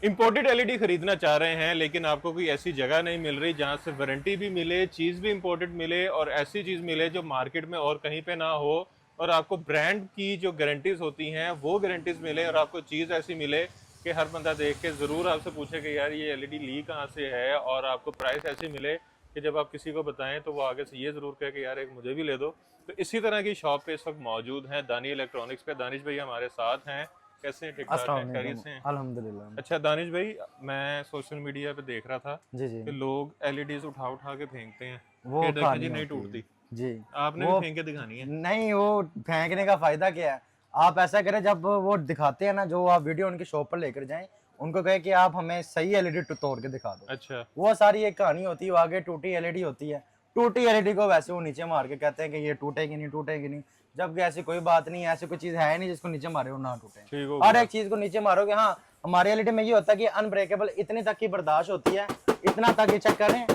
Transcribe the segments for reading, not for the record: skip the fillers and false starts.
Imported LED खरीदना चाह रहे हैं लेकिन आपको कोई ऐसी जगह नहीं मिल रही जहां से वारंटी भी मिले, चीज़ भी इंपोर्टेड मिले और ऐसी चीज़ मिले जो मार्केट में और कहीं पे ना हो, और आपको ब्रांड की जो गारंटीज होती हैं वो गारंटीज मिले, और आपको चीज़ ऐसी मिले कि हर बंदा देख के ज़रूर आपसे पूछे कि यार ये एलईडी ली कहाँ से है, और आपको प्राइस ऐसी मिले कि जब आप किसी को बताएं तो वो आगे से ये ज़रूर कहे कि यार एक मुझे भी ले दो। तो इसी तरह की शॉप पे इस वक्त मौजूद हैं दानिश इलेक्ट्रॉनिक्स पे। दानिश भाई हमारे साथ हैं। कैसे हैं? ठीक ठाक हैं? खैरियत से हैं? अल्हम्दुलिल्लाह। अच्छा दानिश भाई, मैं सोशल मीडिया पे देख रहा था जी जी, कि लोग एलईडीज उठा उठा के फेंकते हैं वो कि देखें जी कहानी नहीं होती है। टूटती। जी, आपने भी वो फेंक के दिखानी है। नहीं, वो फेंकने का फायदा क्या है? आप ऐसा करें, जब वो दिखाते हैं ना, जो आप वीडियो उनकी शॉप पर लेकर जाएं, उनको कहे कि आप हमें सही एलईडी तोड़ के दिखा दो। अच्छा। वो सारी एक कहानी होती है, वो आगे टूटी एलईडी होती है। टूटी एलईडी को वैसे वो नीचे मार के कहते हैं कि ये टूटेगी नहीं, टूटेगी नहीं, जबकि ऐसी कोई बात नहीं है, ऐसी कोई चीज है नहीं जिसको नीचे मारे वो ना टूटे। ठीक हो हर गया। एक चीज को नीचे मारोगे। हाँ, हमारी एलईडी में ये होता है कि अनब्रेकेबल इतनी तक की बर्दाश्त होती है, इतना तक ये चेक करें,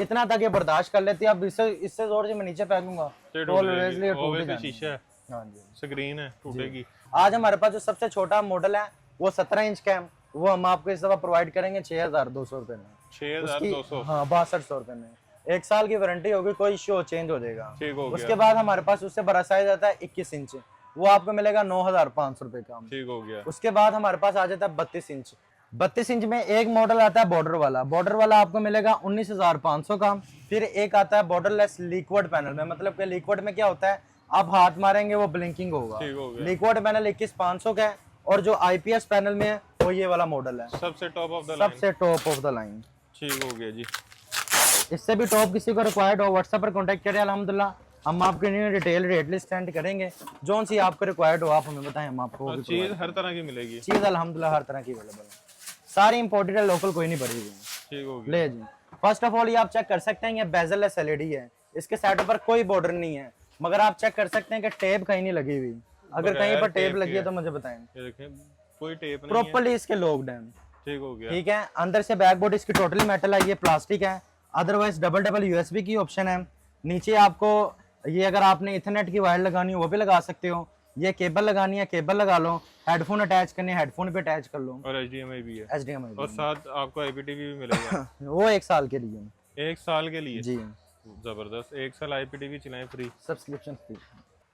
इतना तक ये बर्दाश्त कर लेती है। अब इससे इससे जोर से मैं नीचे फेंकूंगा ये तो टूट ऑलवेजली जाएगी। टूट ही ओवे पे जानी शीशा है। है, हाँ जी। स्क्रीन है, टूटेगी। आज हमारे पास जो सबसे छोटा मॉडल है वो 17 इंच का है, वो हम आपको इस दफा प्रोवाइड करेंगे 6200 रुपए में। 6200। हाँ, 6200 रुपए में। 1 साल की वारंटी होगी, कोई इश्यू हो चेंज हो जाएगा। ठीक हो उसके गया। बाद हमारे पास उससे बड़ा साइज आता है 21 इंच, वो आपको मिलेगा 9500 रुपए का। ठीक हो गया। उसके बाद हमारे पास आ जाता है 32 इंच। 32 इंच में एक मॉडल आता है बॉर्डर वाला। बॉर्डर वाला आपको मिलेगा 19,500 का। फिर एक आता है बॉर्डरलेस लिक्विड पैनल में, मतलब कि लिक्विड में क्या होता है, आप हाथ मारेंगे वो ब्लिंकिंग होगा। ठीक हो गया। लिक्विड पैनल 21,500 का है। और जो आईपीएस पैनल में है वो ये वाला मॉडल है, सबसे टॉप ऑफ द लाइन। सबसे टॉप ऑफ द लाइन। ठीक हो गया जी। इससे भी टॉप किसी को रिक्वायर्ड हो, व्हाट्सएप पर कॉन्टैक्ट करें, अल्हम्दुलिल्लाह हम आपके लिए डिटेल रेट लिस्ट सेंड करेंगे। जोन सी आपको रिक्वायर्ड हो आप हमें बताएं, हम आपको वो भी चीज़ provide हर तरह की मिलेगी। चीज़ अल्हम्दुलिल्लाह हर तरह की अवेलेबल है। सारी इंपोर्टेड है, लोकल कोई नहीं भरी हुई है। ठीक हो गया। ले जी, फर्स्ट ऑफ ऑल ये आप चेक कर सकते हैं, ये बेजललेस एलईडी है, इसके सेट पर कोई बॉर्डर नहीं है, मगर आप चेक कर सकते हैं कि टेप कहीं नहीं लगी हुई। अगर कहीं पर टेप लगी है तो मुझे बताएं। ये देखें, कोई टेप नहीं है। प्रॉपर्ली इसके लोग हैं। ठीक हो गया। ठीक है, अंदर से बैकबोर्ड इसकी टोटली मेटल है, ये प्लास्टिक है। अदरवाइज डबल डबल यूएसबी की ऑप्शन है। नीचे आपको ये अगर आपने इथरनेट की वायर लगानी हो वो भी लगा सकते हो, ये केबल लगानी है केबल लगा लो, हेडफोन अटैच करने हेडफोन पे अटैच कर लो। और एचडीएमआई भी है। एचडीएमआई और साथ आपको आईपीटीवी भी मिलेगा। वो 1 साल के लिए। 1 साल के लिए। जी, जबरदस्त। 1 साल आईपीटीवी चलाएं फ्री। Subscription free.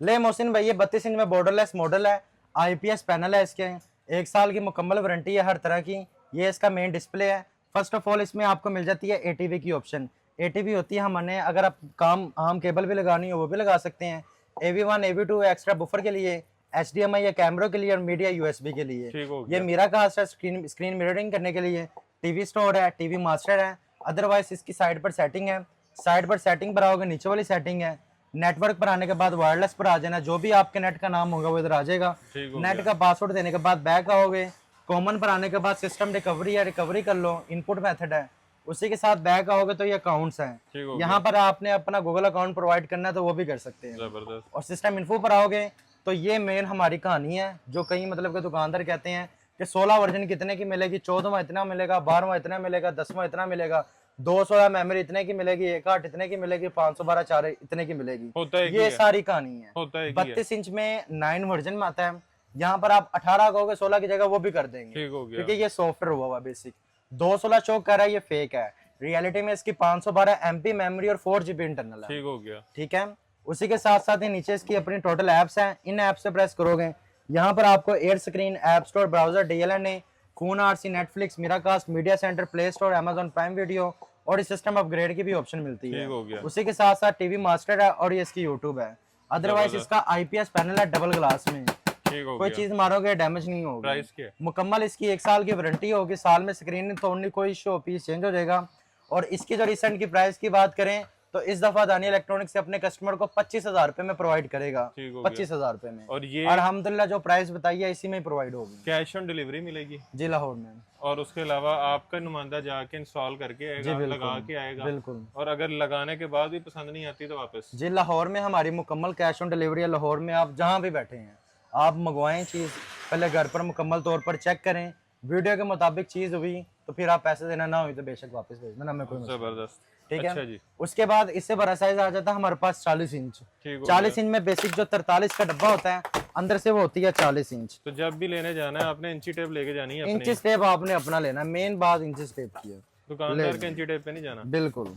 ले मोहसिन भाई, ये 32 इंच में बॉर्डरलेस मॉडल है, आईपीएस पैनल है इसके, 1 साल की मुकम्मल वारंटी है हर तरह की। ये इसका मेन डिस्प्ले है। फर्स्ट ऑफ ऑल इसमें आपको मिल जाती है एटीवी की ऑप्शन। एटीवी होती है हमने, अगर आप काम आम केबल भी लगानी हो वो भी लगा सकते हैं। AV1 AV2 एक्स्ट्रा बुफर के लिए, HDMI या कैमरों के लिए, और मीडिया यूएसबी के लिए। ठीक हो ये गया। मीरा का स्क्रीन मिररिंग करने के लिए। टीवी स्टोर है, टीवी मास्टर है। अदरवाइज इसकी साइड पर सेटिंग है, साइड पर सेटिंग पर आओगे नीचे वाली सेटिंग है। नेटवर्क पर आने के बाद वायरलेस पर आ जाना, जो भी आपके नेट का नाम होगा वो इधर आ जाएगा। ठीक हो नेट का पासवर्ड देने के बाद बैक आओगे। कॉमन पर आने के बाद सिस्टम रिकवरी है, रिकवरी कर लो, इनपुट मेथड है। उसी के साथ बैक आओगे तो ये अकाउंट्स हैं, ठीक हो यहाँ पर आपने अपना गूगल अकाउंट प्रोवाइड करना है तो वो भी कर सकते हैं। जबरदस्त। और सिस्टम इन्फो पर आओगे तो ये मेन हमारी कहानी है, जो कई मतलब के दुकानदार कहते हैं कि 16 वर्जन कितने की मिलेगी, 14वां इतना मिलेगा, 12वां इतना मिलेगा, 10वां इतना मिलेगा, 216 मेमोरी इतने की मिलेगी, 1/8 इतने की मिलेगी, 512 4 इतने की मिलेगी। होता है ये सारी कहानी है। होता है 32 इंच में 9 वर्जन में आता है। यहाँ पर आप 18 कहोगे 16 की जगह वो भी कर देंगे, ठीक हो गया। क्योंकि ये सॉफ्टवेयर हुआ हुआ बेसिक। 216 चौक कर रहा है, ये फेक है। रियलिटी में इसकी 512 MB मेमोरी और 4 GB इंटरनल है। ठीक हो गया। ठीक है, उसी के साथ साथ ही नीचे इसकी अपनी टोटल ऐप्स हैं। इन ऐप से प्रेस करोगे, यहाँ पर आपको air screen, app store, browser, DLNA, खून RC, Netflix, Miracast, media centre, play store, Amazon prime video और इस सिस्टम अपग्रेड की भी ऑप्शन मिलती है। ठीक हो गया। उसी के साथ साथ टीवी मास्टर है और ये इसकी यूट्यूब है। अदरवाइज इसका IPS पैनल है डबल ग्लास में, ठीक हो कोई गया। चीज मारोगे डैमेज नहीं होगी। प्राइस क्या है? मुकम्मल इसकी 1 साल की वारंटी होगी, साल में स्क्रीन नहीं तोड़नी, कोई इशू, पीस चेंज हो जाएगा। और इसकी जो रिसेंट की प्राइस की बात करें तो इस दफा दानिश इलेक्ट्रॉनिक्स से अपने कस्टमर को 25,000 रुपए में प्रोवाइड करेगा। ठीक हो गया। 25,000 रुपए में। और ये अल्हम्दुलिल्लाह जो प्राइस बताई है इसी में प्रोवाइड होगी कैश ऑन डिलीवरी मिलेगी जी, लाहौर में। और उसके अलावा आपका नुमाइंदा जाके इंस्टॉल करके आएगा, लगा के आएगा। बिल्कुल। और अगर लगाने के बाद भी पसंद नहीं आती तो वापस। जी, लाहौर में हमारी मुकम्मल कैश ऑन डिलीवरी है। लाहौर में आप जहाँ भी बैठे हैं आप मंगवाएं चीज़, पहले घर पर मुकम्मल तौर पर चेक करें, वीडियो के मुताबिक चीज़ हुई तो फिर आप पैसे देना, ना हुई तो बेशक वापस भेज देना, हमें कोई मसला नहीं। जबरदस्त। ठीक अच्छा है जी। उसके बाद इससे बड़ा साइज आ जाता है हमारे पास 40 इंच। ठीक हो 40 इंच में बेसिक जो 43 का डब्बा होता है अंदर से वो होती है 40 इंच। तो जब भी लेने जाना है आपने इंची टेप लेके जानी है अपनी, इंची टेप आपने अपना लेना है, मेन बात इंची टेप की है, दुकानदार के इंची टेप पे नहीं जाना। बिल्कुल।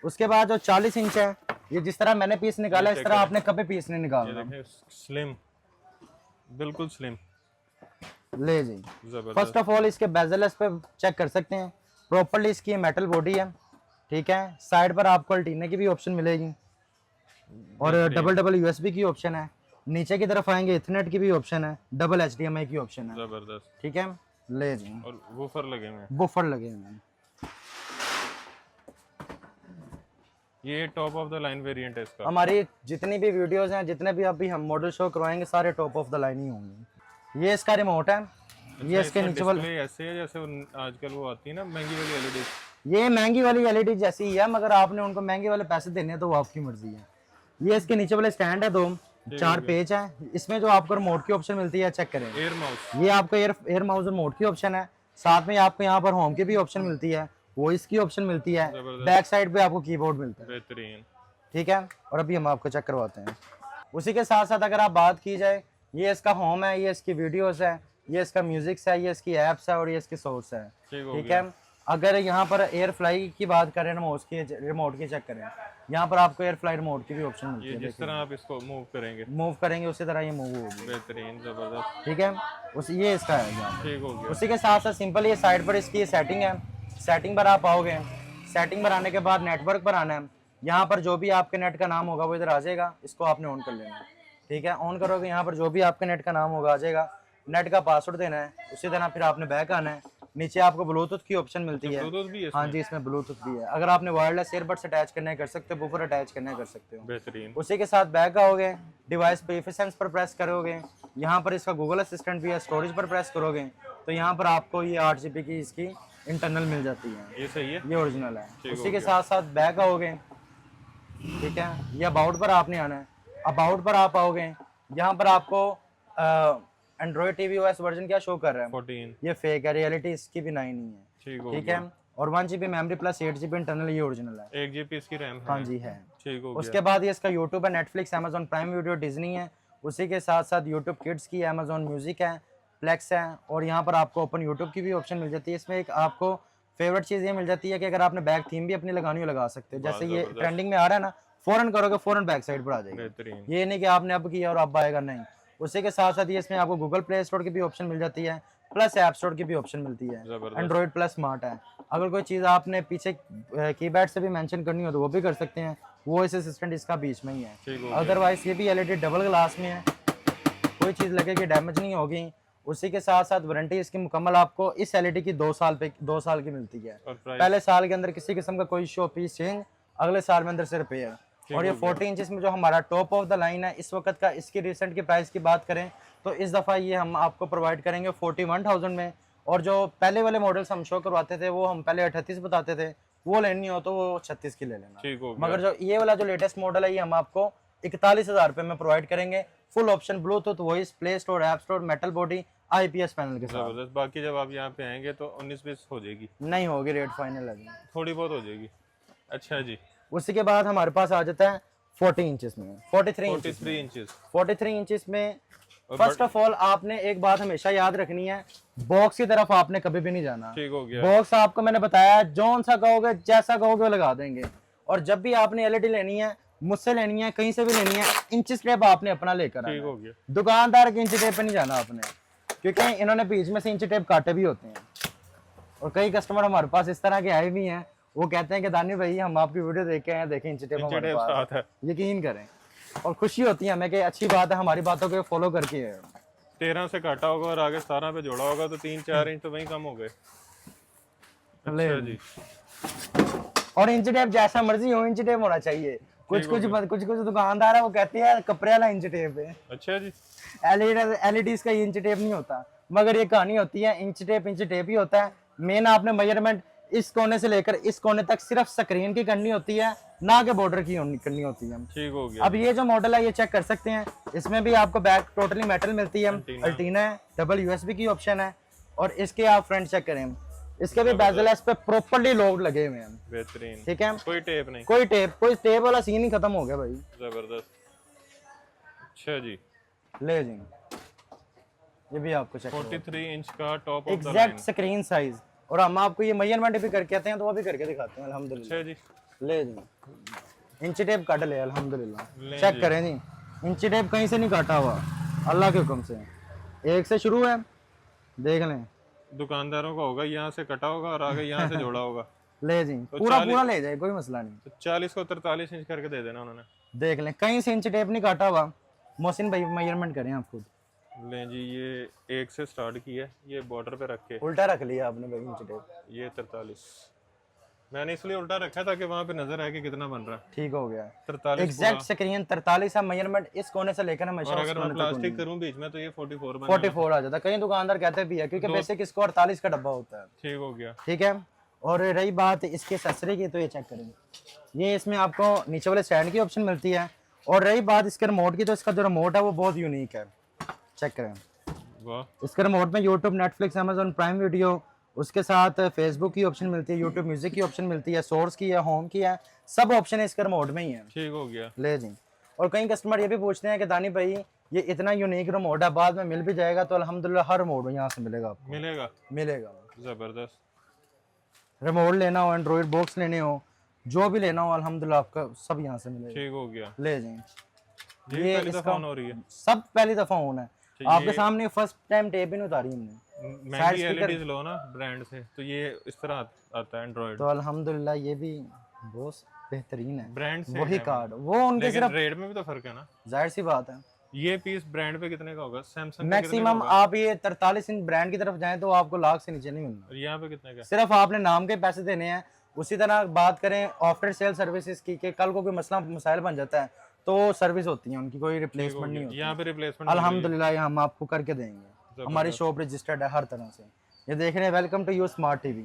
उसके बाद जो 40 इंच है, ये जिस तरह मैंने पीस निकाला इस तरह आपने कभी पीस नहीं निकालना। स्लिम, बिल्कुल स्लिम। ले जी। जबरदस्त। फर्स्ट ऑफ ऑल इसके बेजल्स पे चेक कर सकते हैं, प्रॉपर्ली इसकी मेटल बॉडी है, ठीक है। साइड पर आपको अल्टीने की भी ऑप्शन मिलेगी और डबल यूएसबी की ऑप्शन है। नीचे की तरफ आएंगे इथरनेट की भी ऑप्शन है, डबल एचडीएमआई की ऑप्शन है, जबरदस्त। ठीक है। ले जी। और वूफर लगे हुए हैं, बफर लगे हुए हैं। ये top of the line variant है इसका। हमारी जितनी भी वीडियोस हैं, जितने भी अभी हम मॉडल शो करवाएंगे, सारे टॉप ऑफ द लाइन ही होंगे। ये इसका रिमोट है, ये इसके नीचे वाला डिस्प्ले ऐसे है जैसे आजकल वो आती है ना महंगी वाली एलईडी। ये महंगी वाली एलईडी जैसी ही है, मगर आपने उनको महंगे वाले पैसे देने हैं तो वो आपकी मर्जी है। ये इसके नीचे वाले स्टैंड है, 4 पेज है। इसमें जो आपको रिमोट की ऑप्शन मिलती है, चेक करें, एयर माउस, ये आपका एयर माउस रिमोट की ऑप्शन है। साथ में आपको यहाँ पर होम की भी ऑप्शन मिलती है, वॉइस की ऑप्शन मिलती है, बैक साइड पे आपको कीबोर्ड मिलता है, बेहतरीन, ठीक है। और अभी हम आपको चेक करवाते हैं। उसी के साथ साथ अगर आप बात की जाए, ये इसका होम है, ये इसकी वीडियोस है, ये इसका म्यूजिक्स है, ये इसकी एप्स है और ये इसकी सोर्स है, ठीक है। अगर यहाँ पर एयर फ्लाई की बात करें, रिमोट की चेक करें, यहाँ पर आपको एयर फ्लाई रिमोट की भी ऑप्शन मिलती है। जिस तरह आप इसको मूव करेंगे उसी तरह ये मूव होगी, बेहतरीन, जबरदस्त, ठीक है। ये इसका है यहाँ। ठीक हो गया। उसी के साथ साथ सिंपल ये साइड पर इसकी सेटिंग है, सेटिंग पर आप आओगे, सेटिंग पर आने के बाद नेटवर्क पर आना है। यहाँ पर जो भी आपके नेट का नाम होगा वो इधर आ जाएगा, इसको आपने ऑन कर लेना है, ठीक है। ऑन करोगे, यहाँ पर जो भी आपके नेट का नाम होगा आ जाएगा, नेट का पासवर्ड देना है। उसी तरह फिर आपने बैक आना है, नीचे आपको ब्लूटूथ की ऑप्शन मिलती है, ब्लूटूथ भी है हाँ जी, इसमें ब्लूटूथ भी है। अगर आपने वायरलेस ईयरबड्स अटैच करना है कर सकते हो, बूफर अटैच करना है कर सकते हो, बेहतरीन। उसी के साथ बैक आओगे, डिवाइस प्रेफरेंस पर प्रेस करोगे, यहाँ पर इसका गूगल असिस्टेंट भी है, स्टोरेज पर प्रेस करोगे तो यहाँ पर आपको ये 8 GB की इसकी इंटरनल मिल जाती है, ये सही है, ये ओरिजिनल है। उसी के साथ साथ बैक आओगे, ठीक है। ये अबाउट पर आपने आना है, अबाउट पर आप आओगे, यहाँ पर आपको एंड्रॉइड टीवी ओएस वर्जन क्या शो कर रहा है, 14, ये फेक है, रियलिटी इसकी भी 9 ही है, ठीक है। और 1 GB memory plus 8 GB internal, ये ओरिजिनल है, 1 GB इसकी रैम है, हाँ जी है, ठीक हो गया। उसके बाद ये इसका यूट्यूब है, Netflix, Amazon prime video, Disney है। उसी के साथ साथ यूट्यूब किड्स की, अमेजोन म्यूजिक है, प्लेक्स है और यहाँ पर आपको ओपन यूट्यूब की भी ऑप्शन मिल जाती है। इसमें एक आपको फेवरेट चीज़ ये मिल जाती है कि अगर आपने बैक थीम भी अपनी लगानी हो लगा सकते हो, जैसे ये ट्रेंडिंग में आ रहा है ना, फौरन करोगे फौरन बैक साइड पर आ जाएगा, ये नहीं कि आपने अब किया और अब आएगा, नहीं। उसी के साथ साथ ये इसमें आपको गूगल प्ले स्टोर की भी ऑप्शन मिल जाती है, प्लस ऐप स्टोर की भी ऑप्शन मिलती है, एंड्रॉइड प्लस स्मार्ट है। अगर कोई चीज़ आपने पीछे कीपैड से भी मेंशन करनी हो तो वो भी कर सकते हैं, वॉइस असिस्टेंट इसका बीच में ही है। अदरवाइज ये भी एलईडी डबल ग्लास में है, कोई चीज़ लगेगी डैमेज नहीं होगी। उसी के साथ साथ वारंटी इसकी मुकम्मल आपको इस एलईडी की 2 साल की मिलती है। पहले साल के अंदर किसी किस्म का कोई इशू, पीस चेंज, अगले साल में अंदर से रिपेयर। और ये 40 इंच में जो हमारा टॉप ऑफ द लाइन है इस वक्त का, इसकी रिसेंट की प्राइस की बात करें तो इस दफ़ा ये हम आपको प्रोवाइड करेंगे 41,000 में। और जो पहले वाले मॉडल्स हम शो करवाते थे वो हम पहले 38 बताते थे, वो लेनी हो तो वो 36 की ले लेना। मगर जो ये वाला जो लेटेस्ट मॉडल है ये हम आपको 41,000 रुपये में प्रोवाइड करेंगे, full option, Bluetooth, voice, play store, app store, metal body, IPS panel के साथ। बाकी जब आप यहाँ पे आएंगे तो 19-20 हो जाएगी, नहीं होगी, रेट फाइनल है, थोड़ी बहुत हो जाएगी। अच्छा जी। उसी के बाद हमारे पास आ जाता है 40 इंचेस में, 43 इंचेस में। फर्स्ट ऑफ ऑल आपने एक बात हमेशा याद रखनी है, बॉक्स की तरफ आपने कभी भी नहीं जाना, ठीक हो गया। बॉक्स आपको मैंने बताया जौन सा कहोगे जैसा कहोगे वो लगा देंगे। और जब भी आपने एलईडी लेनी है, मुझसे लेनी है, कहीं से भी लेनी है, इंच टेप आपने अपना लेकर आना है, दुकानदार के इंच टेप पे नहीं जाना आपने, क्योंकि इन्होंने बीच में से इंच टेप काटे भी होते हैं। और कई कस्टमर हमारे पास इस तरह के आए भी हैं, वो कहते हैं कि दानी भाई हम आपकी वीडियो देख के आए, देखें इंच टेप हमारे पास है, यकीन करें। और खुशी होती है हमें कि अच्छी बात है, हमारी बातों को फॉलो करके है। 13 से काटा होगा और आगे 17 पे जोड़ा होगा तो 3-4 इंच तो वहीं कम हो गए। अच्छा जी। और इंच टेप जैसा मर्जी हो, इंच टेप होना चाहिए। कुछ दुकानदार है वो कहते हैं कपड़े वाला इंच टेप है। अच्छा जी। एलईडी का इंच टेप नहीं होता, मगर ये कहानी होती है, इंच टेप ही होता है। मेन आपने मेजरमेंट इस कोने से लेकर इस कोने तक सिर्फ स्क्रीन की करनी होती है, ना कि बॉर्डर की करनी होती है। ठीक हो गया। अब ये जो मॉडल है ये चेक कर सकते हैं, इसमें भी आपको बैक टोटली मेटल मिलती है, अल्टीना है, डबल यूएसबी की ऑप्शन है। और इसके आप फ्रंट चेक करें, इसके भी बेजल पे प्रॉपर्ली लोग लगे हुए हैं, बेहतरीन, ठीक है, कोई टेप नहीं, कोई टेप वाला सीन ही खत्म हो गया भाई, जबरदस्त। अच्छा जी, ले जी। ये भी आपको चेक 43 इंच का top of the line. Exact screen size, और हम आपको ये मेजरमेंट भी करके आते हैं तो वो भी करके दिखाते हैं अल्हम्दुलिल्लाह। अच्छा जी, ले जी इंची टेप काट ले अल्हम्दुलिल्लाह, ले चेक जी। करें जी, इंची टेप कहीं से नहीं काटा हुआ, अल्लाह के हुक्म से। एक से शुरू है, देख लें। दुकानदारों का होगा यहाँ से कटा होगा और आगे यहाँ से जोड़ा होगा। ले जी पूरा पूरा ले जाए, कोई मसला नहीं। तो 40 को 43 इंच करके दे देना उन्होंने। देख लें, कहीं से इंची टेप नहीं काटा हुआ। मोहसिन भाई मेजरमेंट करें आप खुद। लें जी, ये 1 से स्टार्ट किया, ये बॉर्डर पे रख के उल्टा रख लिया आपने भाई इंची टेप, ये 43। मैंने इसलिए उल्टा रखा ताकि वहाँ पे नजर आए कि कितना बन रहा है। ठीक हो गया। 43 एग्जैक्ट स्क्रीन 43 है, मेजरमेंट इस कोने से लेकर और हमेशा उस अगर मैं कोने तक प्लास्टिक करूँ बीच में तो ये 44 बन 44 आ जाता है। कई दुकानदार कहते भी है क्योंकि बेसिक इसको 48 का डब्बा होता है। ठीक हो गया। ठीक है। और रही बात इसके एक्सेसरी की, तो ये चेक करें, ये इसमें आपको नीचे वाले स्टैंड की ऑप्शन मिलती है। और रही बात इसके रिमोट की, तो इसका जो रिमोट है वो बहुत यूनिक है, चेक करें। वाह, इसके रिमोट में YouTube, Netflix, Amazon prime video, उसके साथ फेसबुक की ऑप्शन मिलती है, यूट्यूब म्यूजिक की ऑप्शन मिलती है, सोर्स की है, होम की है, सब ऑप्शन है इसके रिमोट में ही है। ठीक हो गया। ले जी। और कई कस्टमर ये भी पूछते हैं कि दानी भाई ये इतना यूनिक रिमोट है, बाद में मिल भी जाएगा? तो अल्हम्दुलिल्लाह हर रिमोट यहाँ से मिलेगा आपको, मिलेगा, मिलेगा। जबरदस्त। रिमोट लेना हो, एंड्रॉइड बॉक्स लेने हो, जो भी लेना हो, अल्हम्दुलिल्लाह आपका सब यहाँ से मिलेगा। ठीक हो गया। ले जी। ये पहली दफा ऑन हो रही है। सब पहली दफा ऑन है ठीक आपके सामने, फर्स्ट टाइम टेप ही नहीं उतारी हमने। महंगी एलईडीज लो ना ब्रांड से, तो ये इस तरह आता है एंड्रॉइड। तो अल्हम्दुलिल्लाह ये भी बहुत बेहतरीन है, ब्रांड से वही है, कार्ड वो उनके लेकिन सिर्फ, रेट में भी तो फर्क है ना। जाहिर सी बात है। ये पीस ब्रांड पे कितने का होगा? सैमसंग मैक्सिमम आप ये 43 इंच ब्रांड की तरफ जाएं तो आपको लाख से नीचे नहीं मिलना। और यहाँ पे कितने का? सिर्फ आपने नाम के पैसे देने हैं। उसी तरह बात करें आफ्टर सेल सर्विसेज की, कि कल को कोई मसला मसाइल बन जाता है तो सर्विस होती है उनकी, कोई रिप्लेसमेंट नहीं होती। यहाँ पे रिप्लेसमेंट अल्हम्दुलिल्लाह हम आपको करके देंगे, हमारी शॉप रजिस्टर्ड है हर तरह से। ये देख रहे हैं, welcome to you smart TV.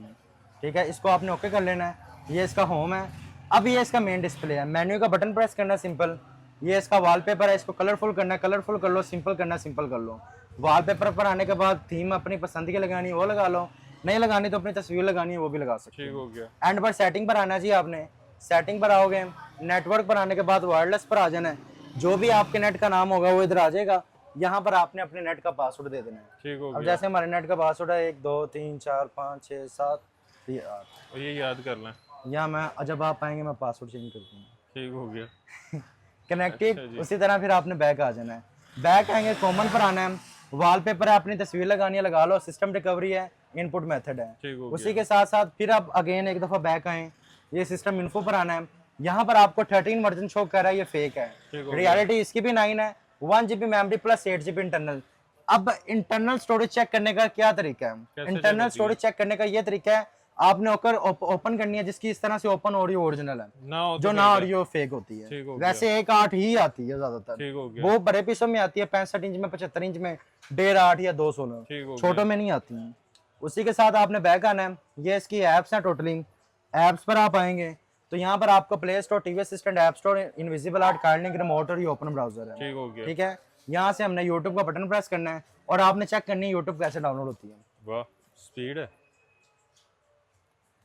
ठीक है, इसको आपने ओके कर लेना है। ये इसका होम है। अब ये इसका मेन डिस्प्ले है, मेन्यू का बटन प्रेस करना सिंपल। ये इसका वॉलपेपर है, इसको कलरफुल करना है कलरफुल कर लो, सिंपल करना है सिंपल कर लो। वॉलपेपर पर आने के बाद थीम अपनी पसंद की लगानी है वो लगा लो, नहीं लगानी तो अपनी तस्वीर लगानी है वो भी लगा सकते ठीक हो। हो गया। एंड पर सेटिंग पर आना जी, आपने सेटिंग पर आओगे, नेटवर्क पर आने के बाद वायरलेस पर आ जाना है। जो भी आपके नेट का नाम होगा वो इधर आ जाएगा। यहाँ पर आपने अपने नेट का पासवर्ड दे देना है। ठीक हो अब गया। जैसे हमारे नेट का पासवर्ड है 1 2 3 4 5 6 7 8, और ये याद कर लें। या मैं जब आप आएंगे मैं पासवर्ड चेंज कर दूंगा। ठीक हो गया। कनेक्टेड। अच्छा जी। उसी तरह फिर आपने बैक आ जाना है। बैक आएंगे, कॉमन पर आना है, वॉलपेपर है, अपनी तस्वीर लगानी है लगा लो, सिस्टम रिकवरी है, इनपुट मेथड है। ठीक हो उसी के साथ साथ फिर आप अगेन एक दफा बैक आए, ये सिस्टम इन्फो पर आना है। यहाँ पर आपको 13 वर्जन शो कर रहा है, ये फेक है। ठीक हो रियलिटी इसकी भी 9 है, 1 GB memory plus 8 GB internal. अब इंटरनल स्टोरेज चेक करने का क्या तरीका है? कैसे इंटरनल check स्टोरेज चेक करने का ये तरीका है, आपने होकर ओपन करनी है जिसकी इस तरह से ओपन हो रही है ओरिजिनल है, ना हो तो जो ना हो रही है फेक होती ठीक है। हो वैसे 1.8 ही आती है ज्यादातर, ठीक हो गया। वो बड़े पीसों में आती है 65 इंच में, 75 इंच में, 1.5 या 216, ठीक हो छोटों में नहीं आती हैं। उसी के साथ आपने बैक आना है। ये इसकी एप्स हैं टोटली। एप्स पर आप आएंगे तो यहाँ पर आपको play store, TV assistant, app store, invisible art, gardening remote और ये ओपन ब्राउजर है। ठीक हो गया। ठीक है, यहाँ से हमने यूट्यूब का बटन प्रेस करना है और आपने चेक करनी है यूट्यूब कैसे डाउनलोड होती है। वाह, स्पीड है,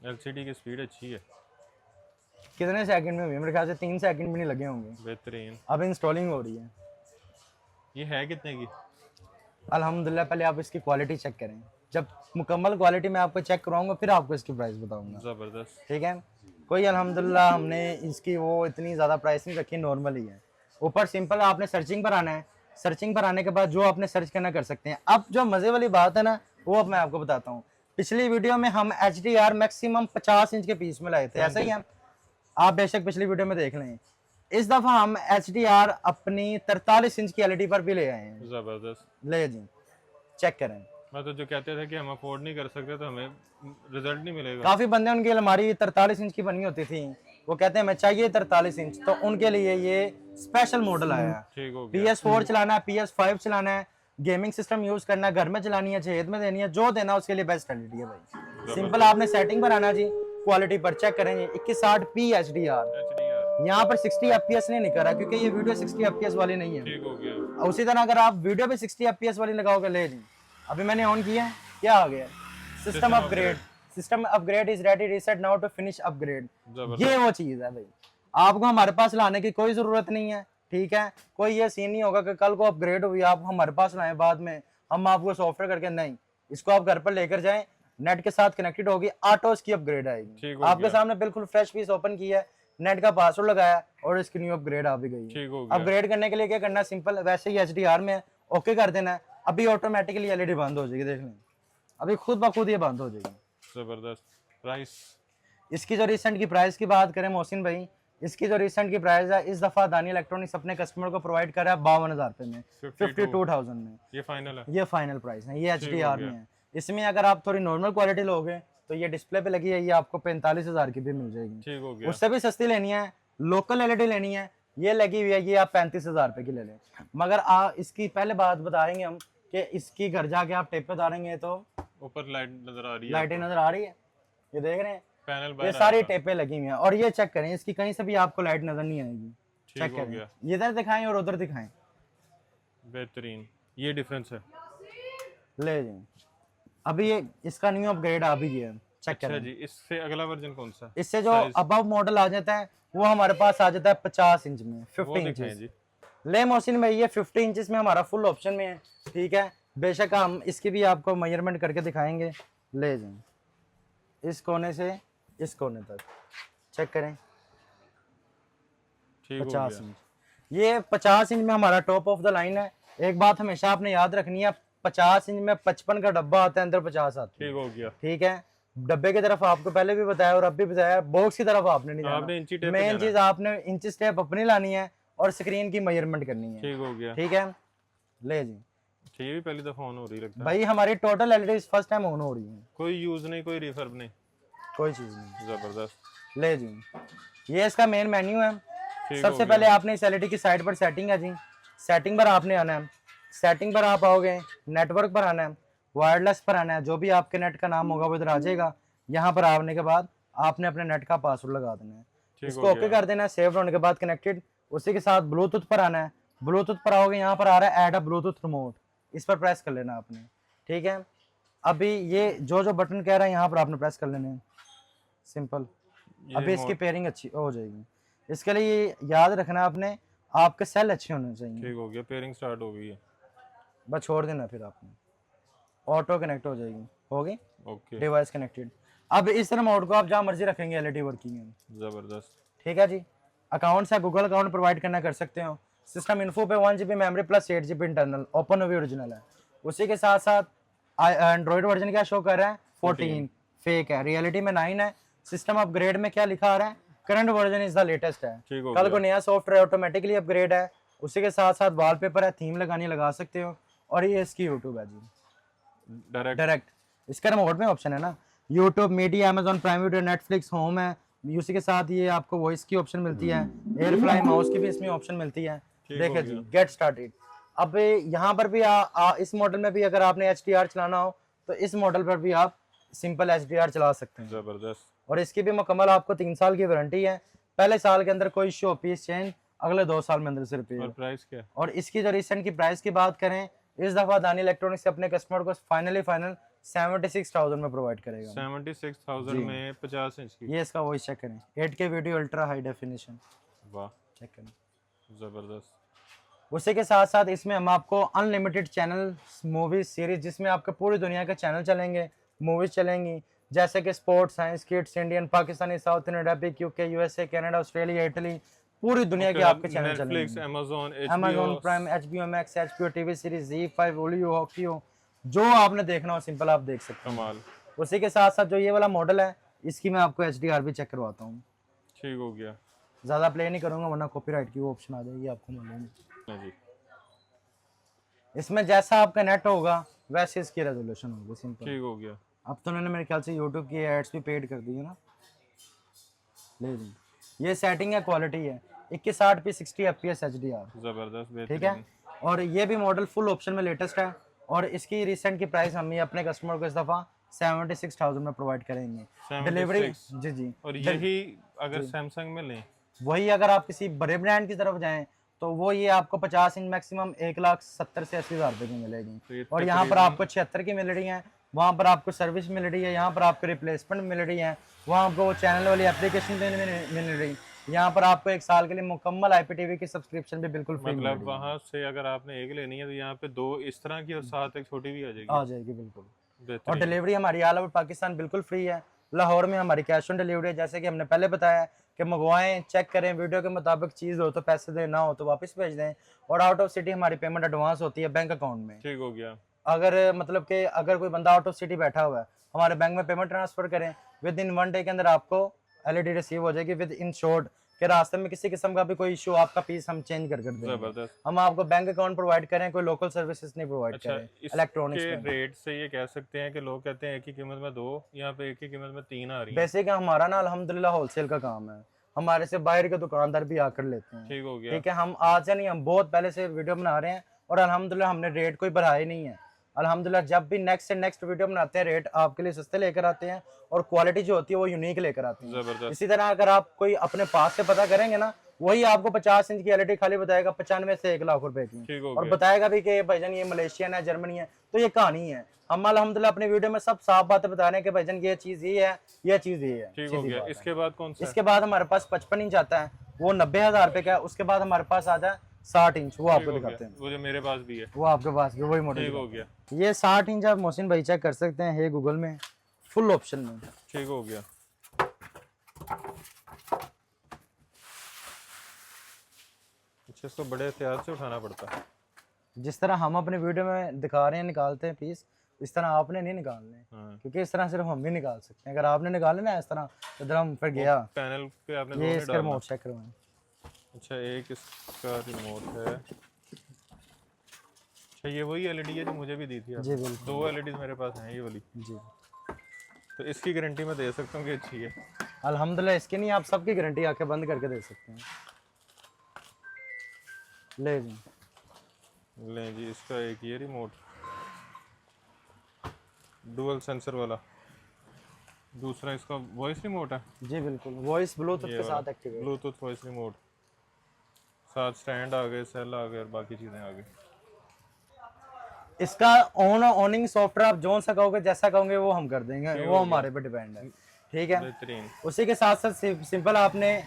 एलसीडी की स्पीड अच्छी है। कितने सेकंड में हुई? मेरे ख्याल से 3 सेकंड भी नहीं लगे होंगे। बेहतरीन। अब इंस्टॉलिंग हो रही है। ये है कितने की? अल्हम्दुलिल्लाह पहले आप इसकी क्वालिटी चेक करें, जब मुकम्मल क्वालिटी मैं आपको चेक कराऊंगा फिर आपको इसकी प्राइस बताऊंगा। जबरदस्त। ठीक है, कोई अल्हम्दुलिल्लाह हमने इसकी वो इतनी ज़्यादा प्राइस नहीं रखी, नॉर्मल ही है। ऊपर सिंपल आपने सर्चिंग पर आना है। सर्चिंग पर आने के बाद जो आपने सर्च करना कर सकते हैं। अब जो मज़े वाली बात है ना, वो अब मैं आपको बताता हूँ। पिछली वीडियो में हम HDR मैक्सिमम 50 इंच के पीस में लाए थे, ऐसा ही है, आप बेशक पिछली वीडियो में देख लें। इस दफ़ा हम HDR अपनी 43 इंच की LED पर भी ले आए हैं। जबरदस्त। ले जी, चेक करें। मैं तो जो कहते थे कि हम अफोर्ड नहीं कर सकते तो हमें रिजल्ट नहीं मिलेगा। काफी बंदे उनकी अलमारी 43 इंच की बनी होती थी, वो कहते हैं हमें चाहिए 43 इंच, तो उनके लिए ये स्पेशल मॉडल आया है। ठीक हो गया। PS4 चलाना है, PS5 चलाना है, गेमिंग सिस्टम यूज करना है, घर में चलानी है, जहेद में देनी है, जो देना है उसके लिए बेस्ट क्वालिटी है भाई। सिंपल आपने सेटिंग पर आना जी, क्वालिटी पर चेक करेंगे 2160p HDR। HDR। यहाँ पर 60 FPS नहीं निकल रहा क्योंकि ये वीडियो 60 FPS वाली नहीं है। ठीक हो गया। उसी तरह अगर आप वीडियो पे 60 FPS वाली लगाओगे, ले जी अभी मैंने ऑन किया है, क्या आ गया? System upgrade. System upgrade is ready, reset now to finish upgrade. ये वो चीज है भाई, आपको हमारे पास लाने की कोई जरूरत नहीं है। ठीक है, कोई ये सीन नहीं होगा कि कल को अपग्रेड हुई आप हमारे पास लाएं बाद में हम आपको सॉफ्टवेयर करके नहीं, इसको आप घर पर लेकर जाएं, नेट के साथ कनेक्टेड होगी, ऑटो इसकी अपग्रेड आएगी। ठीक हो आपके गया। सामने बिल्कुल फ्रेश पीस ओपन किया है, नेट का पासवर्ड लगाया और इसकी न्यू अपग्रेड आ भी गई है। ठीक हो गया। अपग्रेड करने के लिए क्या करना है, सिंपल वैसे ही HDR में ओके कर देना है। अभी ऑटोमेटिकली LED बंद हो जाएगी, देख लें अभी खुद ब खुद ये बंद हो जाएगी। जबरदस्त। प्राइस? इसकी जो रिसेंट की प्राइस की बात करें मोहसिन भाई, इसकी जो रिसेंट की प्राइस है, इस दफा दानी इलेक्ट्रॉनिक्स अपने कस्टमर को प्रोवाइड कर रहा है 52,000 रुपए में, 52,000 में। ये फाइनल है? ये फाइनल प्राइस है, ये ठीक HDR हो में गया। है। इसमें अगर आप थोड़ी नॉर्मल क्वालिटी लोगे तो ये डिस्प्ले पे लगी है, ये आपको 45,000 की भी मिल जाएगी। ठीक हो गया। उससे भी सस्ती लेनी है, लोकल LED लेनी है, ये लगी हुई है, ये आप 35,000 रुपए की ले लें। मगर इसकी पहले बात बताएंगे हम कि इसकी घर जाके आप टेप पे उतारेंगे तो ऊपर लाइट नजर आ रही है? लाइटें नजर आ रही है, ये देख रहे हैं, पैनल ये बाहर सारी आएगा। टेपें लगी हुई हैं। और ये चेक करें, इसकी कहीं से भी आपको लाइट नजर नहीं आएगी। ठीक चेक हो करें, गया। इधर दिखाएं और उधर दिखाएं, बेहतरीन, ये डिफरेंस है। ले जी। अभी ये इसका न्यू अपग्रेड आ भी गया है, चेक अच्छा करें। जी, इससे अगला वर्जन कौन सा? इससे जो Size? अबव मॉडल आ जाता है वो हमारे पास आ जाता है 50 इंच में, वो 50 दिखाएं इंच। जी। ले मोहसिन भाई, ये 50 इंचेस में हमारा फुल ऑप्शन में है, ठीक है। बेशक हम इसकी भी आपको मेजरमेंट करके दिखाएंगे। ले जाएं, इस कोने से इस कोने तक चेक करें, ठीक हो 50 गया। इंच। ये 50 इंच में हमारा टॉप ऑफ द लाइन है। एक बात हमेशा आपने याद रखनी है, 50 इंच में 55 का डब्बा आता है, अंदर 50 आता है, ठीक हो गया। ठीक है। डब्बे की तरफ आपको पहले भी बताया और अब भी बताया, बॉक्स की तरफ आपने नहीं आपने इंची जाना। टेप पे मेन जाना चीज आपने इंची स्टेप अपनी लानी है और स्क्रीन की मेजरमेंट करनी है, ठीक हो गया। ठीक है। ले जी ठीक भी पहली दफा ऑन हो रही लगता है। भाई, हमारी total LED first time on हो रही है, कोई यूज नहीं, कोई रिफर्ब नहीं। कोई चीज नहीं। जबरदस्त। ले जी, ये इसका मेन मेन्यू है। ठीक हो सबसे गया। पहले आपने इस LED की साइड पर सेटिंग है जी, सेटिंग पर आपने आना है। सेटिंग पर आप आओगे, नेटवर्क पर आना है, वायरलेस पर आना है, जो भी आपके नेट का नाम होगा वो इधर आ जाएगा। यहाँ पर आने के बाद आपने अपने नेट का पासवर्ड लगा देना है, ठीक इसको हो ओके गया। कर देना है। सेव होने के बाद कनेक्टेड, उसी के साथ ब्लूटूथ पर आना है। ब्लूटूथ पर आओगे, यहाँ पर आ रहा है ऐड अ ब्लूटूथ रिमोट, इस पर प्रेस कर लेना आपने, ठीक है। अभी ये जो बटन कह रहा है यहाँ पर आपने प्रेस कर लेने हैं, सिंपल। ये अभी इसकी पेयरिंग अच्छी हो जाएगी। इसके लिए ये याद रखना आपने, आपके सेल अच्छे होने चाहिए। ठीक हो गया, पेयरिंग स्टार्ट हो गई है। बस छोड़ देना, फिर आपने ऑटो कनेक्ट हो जाएगी, होगी ओके, डिवाइस कनेक्टेड। अब इस रिमोट को आप जहाँ मर्जी रखेंगे, LED वर्किंग है, जबरदस्त। ठीक है जी। अकाउंट से गूगल अकाउंट प्रोवाइड करना कर सकते हो। सिस्टम इन्फो पे 1 GB memory plus 8 GB internal, open ओवी ओरिजिनल है। उसी के साथ साथ एंड्रॉइड वर्जन क्या शो कर रहा है, 14 फेक है, रियलिटी में 9 है। सिस्टम अपग्रेड में क्या लिखा आ रहा है, current version is the latest है। ठीक हो कल को गया। नया सॉफ्टवेयर ऑटोमेटिकली अपग्रेड है। उसी के साथ साथ वॉलपेपर है, थीम लगानी लगा सकते हो। और ये इसकी यूट्यूब है जी, डायरेक्ट इसका रिमोट में ऑप्शन है ना, YouTube, media, Amazon prime video, Netflix, home है। उसी के साथ ये आपको वॉइस की ऑप्शन मिलती है, एयरफ्लाई माउस की भी इसमें ऑप्शन मिलती है। ठीक देखिए हो जी, गया। Get started. अब यहाँ पर भी इस मॉडल में भी अगर आपने HDR चलाना हो तो इस मॉडल पर भी आप सिंपल HDR चला सकते हैं। जबरदस्त। और इसकी भी मुकम्मल आपको 3 साल की वारंटी है। पहले साल के अंदर कोई शो पीस चेंज, अगले 2 साल में अंदर से और रिपेयर। प्राइस क्या? और इसकी जो रिसेंट की प्राइस की बात करें, इस दफा दानी इलेक्ट्रॉनिक्स से अपने कस्टमर को फाइनल 76,000 में प्रोवाइड करेगा। 76,000 में 50 इंच की? ये इसका वॉइस चेक करें, 8K video ultra high definition, वाह, चेक करें। जबरदस्त। उसी के साथ साथ इसमें हम आपको अनलिमिटेड चैनल, मूवीज, सीरीज, जिसमें आपके पूरी दुनिया के चैनल चलेंगे, मूवीज चलेंगी, जैसे कि sports, science, kids, Indian, Pakistani, south Indian, Arabic, UK, USA, Canada, Australia, Italy, पूरी दुनिया के आपके चैनल नेटफ्लिक्स, चलेंगे। Amazon, Amazon HBO, prime, HBO max, HBO TV series, Z5, ओलियो, हॉकियो, जो आपने देखना हो सिंपल आप देख सकते हैं। कमाल। उसी के साथ साथ जो ये वाला मॉडल है, इसकी मैं आपको HDR भी चेक करवाता हूँ। ठीक हो गया। ज़्यादा प्ले नहीं करूँगा वरना कॉपीराइट की वो ऑप्शन आ जाएगी, आपको मालूम है। हाँ जी, इसमें जैसा आपका नेट होगा वैसे इसकी रेजोल्यूशन होगी, सिंपल। ठीक हो गया। अब तो उन्होंने मेरे ख्याल से यूट्यूब की एड्स भी पेड कर दी है ना। ले जी, ये सेटिंग है, क्वालिटी है 2160p 60 FPS HDR, जबरदस्त, ठीक बेहतरीन। है। और ये भी मॉडल फुल ऑप्शन में लेटेस्ट है। और इसकी रिसेंट की प्राइस हम ये अपने कस्टमर को इस दफ़ा 76,000 में प्रोवाइड करेंगे। 76? डिलीवरी जी जी। और यही अगर सैमसंग में लें? वही अगर आप किसी बड़े ब्रांड की तरफ जाएं तो वो ये आपको 50 इंच मैक्सिमम 1,70,000 से 80,000 रुपए की तो मिलेगी। ये और यहाँ पर आपको 76 की मिल रही है, वहाँ पर आपको सर्विस मिल रही है, यहाँ पर आपको रिप्लेसमेंट मिल रही है, वहाँ आपको चैनल वाली एप्लीकेशन मिल रही। यहाँ पर आपको 1 साल के लिए मुकम्मल IPTV की सब्सक्रिप्शन भी बिल्कुल फ्री मतलब मिलेगी। वहां से अगर आपने एक लेनी है तो यहाँ पे 2 इस तरह की और साथ एक छोटी भी आ जाएगी। आ जाएगी बिल्कुल। और बेहतरीन। डिलीवरी हमारी ऑल ओवर पाकिस्तान बिल्कुल फ्री है। लाहौर में हमारी कैश ऑन डिलीवरी है, जैसे कि हमने पहले बताया है कि मंगवाएं, चेक करें, वीडियो के मुताबिक चीज़ हो तो पैसे दें, ना हो तो वापस भेज दें। और आउट ऑफ सिटी हमारी पेमेंट एडवांस होती है बैंक अकाउंट में। ठीक हो गया। अगर मतलब कि अगर कोई बंदा आउट ऑफ सिटी बैठा हुआ है, हमारे बैंक में पेमेंट ट्रांसफर करें, विद इन 1 डे के अंदर आपको LED रिसीव हो जाएगी विद इन शॉर्ट, कि रास्ते में किसी किस्म का भी कोई इशू, आपका पीस हम चेंज कर देंगे। जबरदस्त। हम आपको बैंक अकाउंट प्रोवाइड करें, कोई लोकल सर्विसेज नहीं प्रोवाइड अच्छा, करें इलेक्ट्रॉनिक्स इसके में। रेट से ये कह सकते हैं कि लोग कहते हैं एक ही कीमत में 2, यहाँ पे एक ही कीमत में 3 आ रही है। बेसिक हमारा ना अल्हम्दुलिल्लाह होलसेल का काम है, हमारे से बाहर के दुकानदार भी आकर लेते हैं। ठीक हो गया। ठीक है, हम आज से नहीं, हम बहुत पहले से वीडियो बना रहे हैं और अल्हम्दुलिल्लाह हमने रेट कोई बढ़ाया ही नहीं है। अल्हम्दुलिल्लाह जब भी नेक्स्ट से नेक्स्ट वीडियो बनाते हैं, रेट आपके लिए सस्ते लेकर आते हैं और क्वालिटी जो होती है वो यूनिक लेकर आते हैं। जबरदस्त। इसी तरह अगर आप कोई अपने पास से पता करेंगे ना, वही आपको 50 इंच की LED खाली बताएगा 95 से 1 लाख रुपए की, ठीक हो और गया। बताएगा भी कि भाईजान ये मलेशियन है, जर्मनी है। तो ये कहानी है। हम अल्हम्दुलिल्लाह अपने वीडियो में सब साफ बातें बता रहे हैं कि भाईजान ये चीज ये है, ये चीज ये है। ठीक हो सीधी गया। बात है। इसके बाद कौन सा है? इसके बाद हमारे पास 55 इंच आता है, वो 90,000 रुपए का है। उसके बाद हमारे पास आता है 60 इंच, वो ठीक आपको हो दिखाते गया। हैं। वो जो मेरे पास भी है। वो आपके पास भी वही मॉडल ठीक हो गया। ये 60 इंच आप मोहसिन भाई चेक कर सकते हैं, है गूगल में फुल ऑप्शन में। ठीक हो गया। अच्छा, इसको बड़े एहतियात से उठाना पड़ता है। जिस तरह हम अपने वीडियो में दिखा रहे हैं, निकालते हैं पीस, इस तरह आपने नहीं निकालने, हाँ। क्योंकि इस तरह सिर्फ हम भी निकाल सकते हैं। अगर आपने निकाले ना इस तरह, तो इधर हम फिर गया। पैनल पे आपने ये दोनों इसका डालना। रिमोट चेक करवाएं। अच्छा, एक इसका रिमोट है। अच्छा, ये वही LED है जो मुझे भी दी थी जी आपने। बिल्कुल 2 LEDs मेरे पास हैं ये वाली। जी। तो इसकी गारंटी मैं दे सकता हूँ कि अच्छी है। अल्हम्दुलिल्लाह इसकी नहीं, आप सबकी गारंटी आके बंद करके दे सकते हैं। ले जी। लें जी, इसका एक ये रिमोट डुअल सेंसर वाला, दूसरा इसका वॉइस रिमोट है। जी बिल्कुल, वॉइस ब्लूटूथ ये के वाला साथ एक्टिवेट। ब्लूटूथ वॉइस रिमोट, साथ स्टैंड आ गए, सेल आ गए और बाकी चीज़ें आ गई। इसका ऑन ऑनिंग सॉफ्टवेयर आप जो सा कहोगे, जैसा कहोगे वो हम कर देंगे, ठीक वो हो हमारे पे डिपेंड है। ठीक है, बेहतरीन। उसी के साथ साथ सिंपल आपने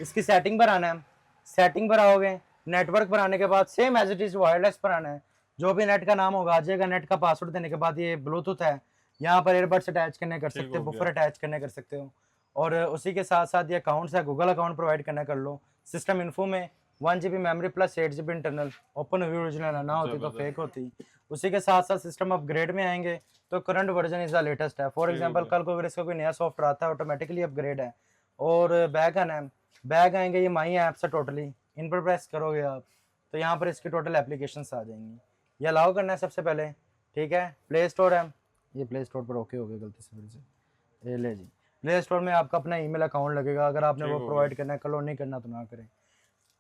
इसकी सेटिंग पर आना है। सेटिंग पर आओगे, नेटवर्क पर आने के बाद same as it is wireless पर आना है। जो भी नेट का नाम होगा आ जाएगा। नेट का पासवर्ड देने के बाद ये ब्लूटूथ है, यहाँ पर एयरबड्स अटैच करने कर सकते हो, हो बुफर अटैच करने कर सकते हो। और उसी के साथ साथ ये अकाउंट्स है, गूगल अकाउंट प्रोवाइड करना कर लो। सिस्टम इन्फो में 1 GB memory plus 8 GB internal, open view original ना होती तो फेक होती। उसी के साथ साथ सिस्टम अपग्रेड में आएंगे तो current version is the latest है। फॉर एग्जांपल कल को अगर इसका कोई नया सॉफ्टवेयर आता है, ऑटोमेटिकली अपग्रेड है। और बैक आना है, बैक आएंगे ये माई ऐप से, टोटली इन पर प्रेस करोगे आप तो यहाँ पर इसकी टोटल एप्लीकेशंस आ जाएंगी। ये अलाउ करना है सबसे पहले। ठीक है, प्ले स्टोर है, ये प्ले स्टोर पर ओके हो गया गलती से मेरे से। ये ले जी, प्ले स्टोर में आपका अपना ईमेल अकाउंट लगेगा, अगर आपने वो प्रोवाइड करना है करो, नहीं करना तो ना करें।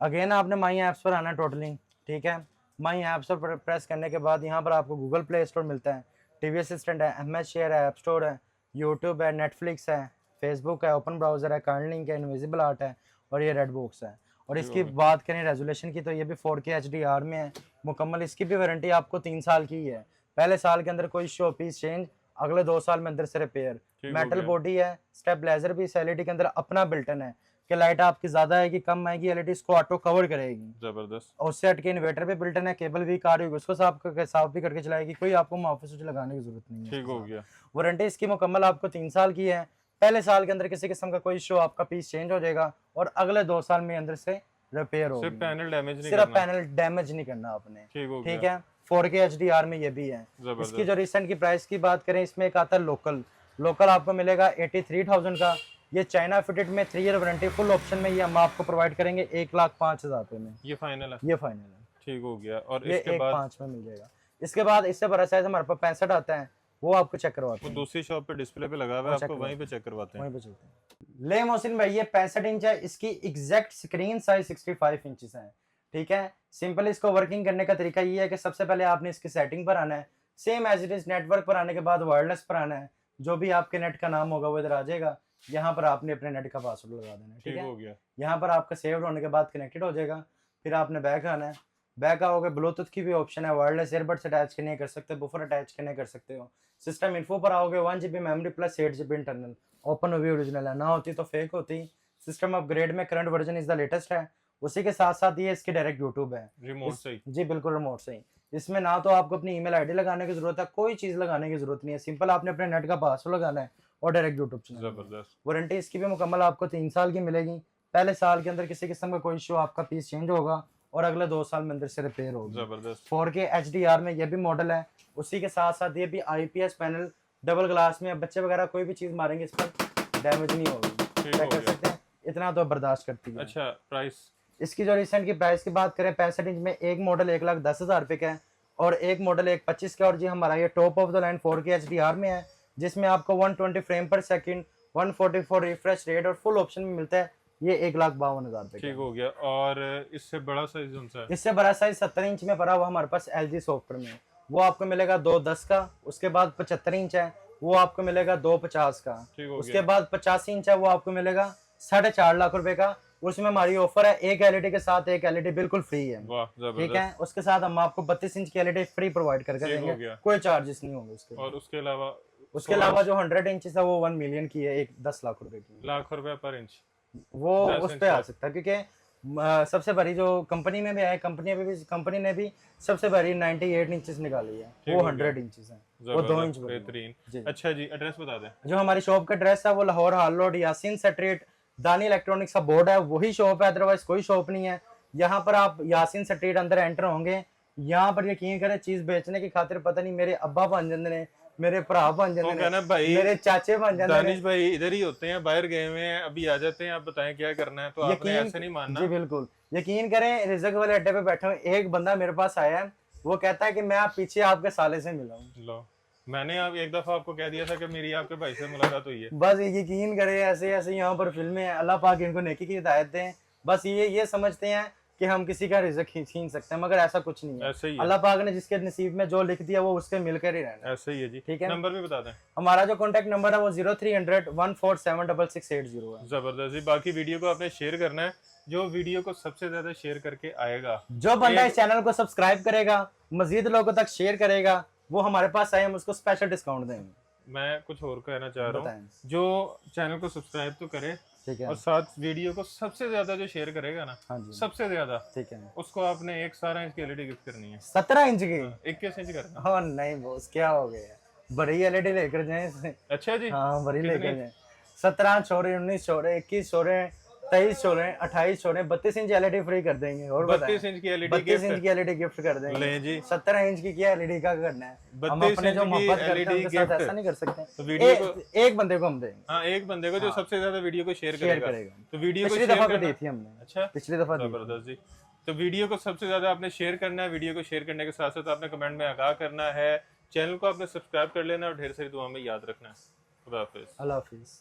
अगेन आपने माई ऐप्स पर आना है टोटली। ठीक है, माई ऐप्स पर प्रेस करने के बाद यहाँ पर आपको गूगल प्ले स्टोर मिलता है, टीवी असिस्टेंट है, MS शेयर है, ऐप स्टोर है, यूट्यूब है, नेटफ्लिक्स है, फेसबुक है, ओपन ब्राउजर है, कार्डलिंक है, इनविजिबल आर्ट है और ये रेड बॉक्स है। और इसकी बात करें रेजोल्यूशन की तो ये भी 4K HDR में है मुकम्मल। इसकी भी वारंटी आपको 3 साल की है। पहले साल के अंदर कोई शो पीस चेंज, अगले 2 साल में अंदर से रिपेयर। मेटल बॉडी है, स्टेबलाइजर भी इस LED के अंदर अपना बिल्टन है कि लाइट आपकी ज्यादा आएगी कम आएगी, LED इसको ऑटो कवर करेगी। जबरदस्त। और उससे हटके इन्वर्टर पे बिल्टन है, केबल वीक आ रही होगी उसको साफ भी करके चलाएगी, कोई आपको मुआवजा स्विच लगाने की जरूरत नहीं है। ठीक हो गया। वारंटी इसकी मुकम्मल आपको 3 साल की है। पहले साल के अंदर किसी किस्म का कोई इशू, आपका पीस चेंज हो जाएगा और अगले 2 साल में अंदर से रिपेयर होगी। सिर्फ पैनल डैमेज नहीं सिर्फ करना। पैनल डैमेज नहीं करना आपने। ठीक हो ठीक गया। है, 4K HDR में ये भी है। जबरदस्त। इसकी जो रिसेंट की प्राइस की बात करें, इसमें एक आता है लोकल। लोकल आपको मिलेगा 83,000 का। ये चाइना फिटेड में 3 ईयर वारंटी फुल ऑप्शन में ये हम आपको प्रोवाइड करेंगे 1,05,000 रुपए में। ये फाइनल है। ये फाइनल है, ठीक हो गया। और ये इसके बाद 1,05,000 में मिल जाएगा। इसके बाद इससे बड़ा साइज हमारे पास 65 आता है, वो आपको चेक करवाते वो हैं, दूसरी शॉप पे डिस्प्ले पे लगा हुआ है, आपको वहीं पे चेक करवाते हैं। वहीं पे चलते हैं। ले मोहसिन भाई, ये 65 इंच है, इसकी एग्जैक्ट स्क्रीन साइज 65 इंचेस है। ठीक है, सिंपल इसको वर्किंग करने का तरीका ये है कि सबसे पहले आपने इसकी सेटिंग पर आना है, same as it is network पर आने के बाद वायरलेस पर आना है। जो भी आपके नेट का नाम होगा वो इधर आ जाएगा, यहाँ पर आपने अपने नेट का पासवर्ड लगा देना है। ठीक ठीक है, हो गया। यहाँ पर आपका सेव्ड होने के बाद कनेक्टेड हो जाएगा। फिर आपने बैक आना है, बैक आओगे, ब्लूटूथ की भी ऑप्शन है, वायरलेस एयरबड्स अटैच करने कर सकते हो, बुफर अटैच करने कर सकते हो। सिस्टम इन्फो पर आओगे, 1 GB memory plus 8 GB internal, open view original है, ना होती तो फेक होती। सिस्टम अपग्रेड में current version is the latest है। उसी के साथ साथ ये इसकी डायरेक्ट यूट्यूब है। रिमोट से ही? जी बिल्कुल रिमोट से ही। इसमें ना तो आपको अपनी ईमेल आईडी लगाने की जरूरत है, कोई चीज लगाने की जरूरत नहीं है, सिंपल आपने अपने नेट का पासवर्ड लगाना है और डायरेक्ट यूट्यूब चलाना है। जबरदस्त। वारंटी इसकी भी मुकम्मल आपको 3 साल की मिलेगी। पहले साल के अंदर किसी किस्म का कोई इशू, आपका पीस चेंज होगा और अगले 2 साल में अंदर से रिपेयर होगी। जबरदस्त। 4K HDR में ये भी मॉडल है। उसी के साथ साथ ये भी IPS पैनल डबल ग्लास में, बच्चे वगैरह कोई भी चीज मारेंगे इस पर डैमेज नहीं होगी, ठीक क्या हो कर गया। सकते हैं, इतना तो बर्दाश्त करती है। अच्छा, प्राइस? इसकी जो रिसेंट की प्राइस की बात करें, 65 इंच में एक मॉडल 1,10,000 रुपये का है और एक मॉडल 1,25 का। और जी हमारा ये top of the line 4K HDR में है, जिसमें आपको 120 फ्रेम पर सेकंड, 144 रिफ्रेश रेट और फुल ऑप्शन में मिलता है। ये 1,52,000 रुपये ठीक हो गया। और इससे बड़ा साइज कौन सा है? इससे बड़ा साइज 70 इंच में पड़ा हुआ हमारे पास LG सॉफ्टवेयर में, वो आपको मिलेगा 2,10 का। उसके बाद 75 इंच है, वो आपको मिलेगा 2,50 का। ठीक हो उसके गया। बाद 85 इंच है, वो आपको मिलेगा 4.5 लाख रुपए का। उसमें हमारी ऑफर है, एक LED के साथ एक LED बिल्कुल फ्री है। वाह, ठीक जबरदस्त। है, उसके साथ हम आपको 32 इंच की LED फ्री प्रोवाइड करके ठीक हो देंगे, गया। कोई चार्जेस नहीं होंगे उसके। और उसके अलावा? उसके अलावा जो 100 इंच है वो 1 मिलियन की है, 10 लाख रुपए की। लाख रुपए पर इंच? वो 10 उस इंच पे आ का। सकता है, क्योंकि सबसे बड़ी जो कंपनी में भी है, कंपनी ने भी सबसे बड़ी 98 इंचेस निकाली है, ठीक वो हो 100 इंचेस है, वो 2 इंच जबरदस्त, बड़ी है। बेहतरीन। जी। अच्छा जी, एड्रेस बता दें। जो हमारी शॉप का एड्रेस है वो लाहौर हाल रोड यासीन स्ट्रीट, दानी इलेक्ट्रॉनिक्स का बोर्ड है, वही शॉप है, अदरवाइज कोई शॉप नहीं है। यहाँ पर आप यासीन स्ट्रीट अंदर एंटर होंगे, यहाँ पर यकीन करें चीज बेचने की खातिर पता नहीं मेरे अब्बा बन जाते ने, मेरे भरा बन वो जाते कहना ने, भाई, मेरे चाचे बन जाते दानिश ने। भाई इधर ही होते हैं, बाहर गए हुए हैं, अभी आ जाते हैं, आप बताएं क्या करना है। तो आपने ऐसे नहीं मानना। जी बिल्कुल, यकीन करें, रिजक वाले अड्डे पे बैठे हुए एक बंदा मेरे पास आया है, वो कहता है कि मैं आप पीछे आपके साले से मिला हूँ। लो, मैंने आप एक दफा आपको कह दिया था कि मेरी आपके भाई से मुलाकात हुई है। बस यकीन करें, ऐसे ऐसे यहाँ पर फिल्में हैं, अल्लाह पाक इनको नेकी की हिदायत दें। बस ये समझते हैं कि हम किसी का रिजक छीन सकते हैं, मगर ऐसा कुछ नहीं है। ऐसे ही है। अल्लाह पाक ने जिसके नसीब में जो लिख दिया वो उसके मिलकर ही रहना है। ऐसे ही है जी। ठीक है। नंबर भी बता दें। हमारा जो कॉन्टैक्ट नंबर है वो 0300 1476680 है। जबरदस्त जी। बाकी वीडियो को आपने शेयर करना है, जो वीडियो को सबसे ज्यादा शेयर करके आएगा, जो बंदा इस चैनल को सब्सक्राइब करेगा, मजीद लोगों तक शेयर करेगा, वो हमारे पास आए, हम उसको स्पेशल डिस्काउंट देंगे। मैं कुछ और कहना चाह रहा हूँ, बताएं। जो चैनल को सब्सक्राइब तो करे ठीक है। और साथ वीडियो को सबसे ज्यादा जो शेयर करेगा ना, हाँ जी, सबसे ज्यादा, ठीक है। उसको आपने एक 17 इंच की एलईडी गिफ्ट करनी है। 17 इंच की? 21 इंच करना। हाँ नहीं बॉस, क्या हो गया, बड़ी LED लेकर जाए। अच्छा जी। हाँ बड़ी कितनी? लेकर जाए। 17 छोड़े, 19 छोड़े, 21 छोड़े, 23 छोड़े, 28 छोड़े, 32 इंच LED फ्री कर देंगे। और 32 इंच की एलईडी 32 इंच की LED गिफ्ट कर देंगे। ले जी। 17 इंच की क्या LED का करना है, हम 32 अपने जो इंच की मोहब्बत करते हैं LED उनके साथ गिफ्ट। ऐसा नहीं कर सकते। तो वीडियो को एक बंदे को हम देंगे। हाँ, एक बंदे को जो सबसे ज्यादा वीडियो को शेयर करेगा। तो वीडियो को पिछली शेयर दफा भी करना। दी थी हमने। अच्छा, पिछली दफा दी थी। जबरदस्त जी। तो वीडियो को सबसे ज्यादा आपने शेयर करना है। वीडियो को शेयर करने के साथ साथ आपने कमेंट में आगाह करना है, चैनल को आपने सब्सक्राइब कर लेना और ढेर सारी दुआ में याद रखना है। खुदा हाफिज। अल्लाह हाफिज।